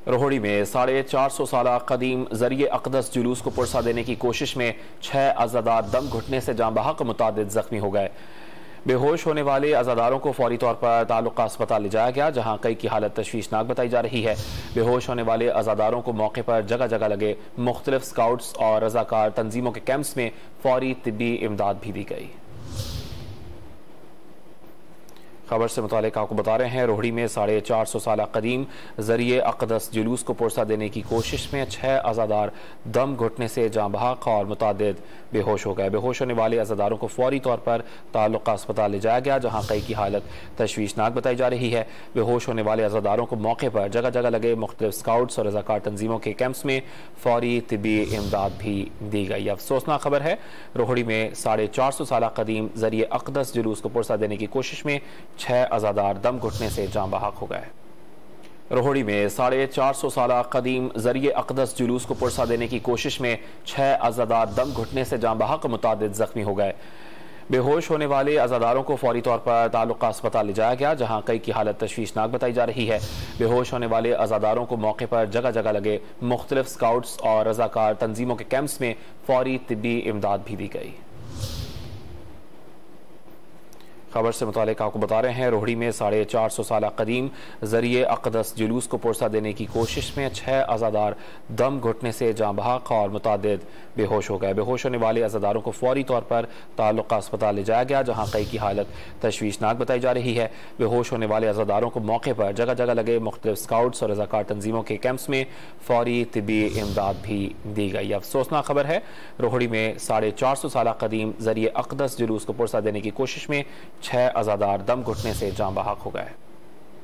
रोहड़ी में 450 साल कदीम जरिए अक़दस जुलूस को पुरसा देने की कोशिश में 6 अज़ादार दम घुटने से जाँ बहक मुतादिद जख्मी हो गए। बेहोश होने वाले अज़ादारों को फौरी तौर पर ताल्लुका अस्पताल ले जाया गया, जहां कई की हालत तशवीशनाक बताई जा रही है। बेहोश होने वाले अज़ादारों को मौके पर जगह जगह लगे मुख्तलिफ स्काउट्स और रज़ाकार तंजीमों के कैंप्स में फौरी तिब्बी इमदाद भी दी गई। खबर से मुतालिक आपको बता रहे हैं, रोहड़ी में 450 साल कदीम जरिए अक़दस जुलूस को पुरसा देने की कोशिश में 6 अज़ादार दम घुटने से जाँ बहक और मुतादिद बेहोश हो गए। बेहोश होने वाले अज़ादारों को फौरी तौर पर ताल्लुका अस्पताल ले जाया गया, जहाँ कई की हालत तशवीशनाक बताई जा रही है। बेहोश होने वाले अज़ादारों को मौके पर जगह जगह लगे मुख्तलिफ स्काउट्स और रज़ाकार तंजीमों के कैंप्स में फौरी तिब्बी इमदाद भी दी गई। अफसोसनाक खबर है, रोहड़ी में 450 साल कदीम जरिए अक़दस जुलूस को पुरसा देने की कोशिश में 6 अज़ादार दम घुटने से जाँ बहक हो गए। रोहड़ी में 450 साल कदीम जरिए अक़दस जुलूस को पुरसा देने की कोशिश में 6 अज़ादार दम घुटने से जाँ बहक मुतादिद जख्मी हो गए। बेहोश होने वाले अज़ादारों को फौरी तौर पर ताल्लुका अस्पताल ले जाया गया, जहां कई की हालत तशवीशनाक बताई जा रही है। बेहोश होने वाले अज़ादारों को मौके पर जगह जगह लगे मुख्तलिफ स्काउट्स और रज़ाकार तंजीमों के कैंप्स में फौरी तिब्बी इमदाद भी दी गई। खबर से मुतालिक आपको बता रहे हैं, रोहड़ी में 450 साल कदीम जरिए अक़दस जुलूस को पुरसा देने की कोशिश में 6 अज़ादार दम घुटने से जाँ बहक और मुतादिद बेहोश हो गए। बेहोश होने वाले अज़ादारों को फौरी तौर पर ताल्लुका अस्पताल ले जाया गया, जहाँ कई की हालत तशवीशनाक बताई जा रही है। बेहोश होने वाले अज़ादारों को मौके पर जगह जगह लगे मुख्तलिफ स्काउट्स और रज़ाकार तंजीमों के कैंप्स में फौरी तिब्बी इमदाद भी दी गई। अफसोसनाक खबर है, रोहड़ी में 450 साल कदीम जरिए अक़दस जुलूस को पुरसा देने की कोशिश में 6 अज़ादार दम घुटने से जाँ बहक हो गए।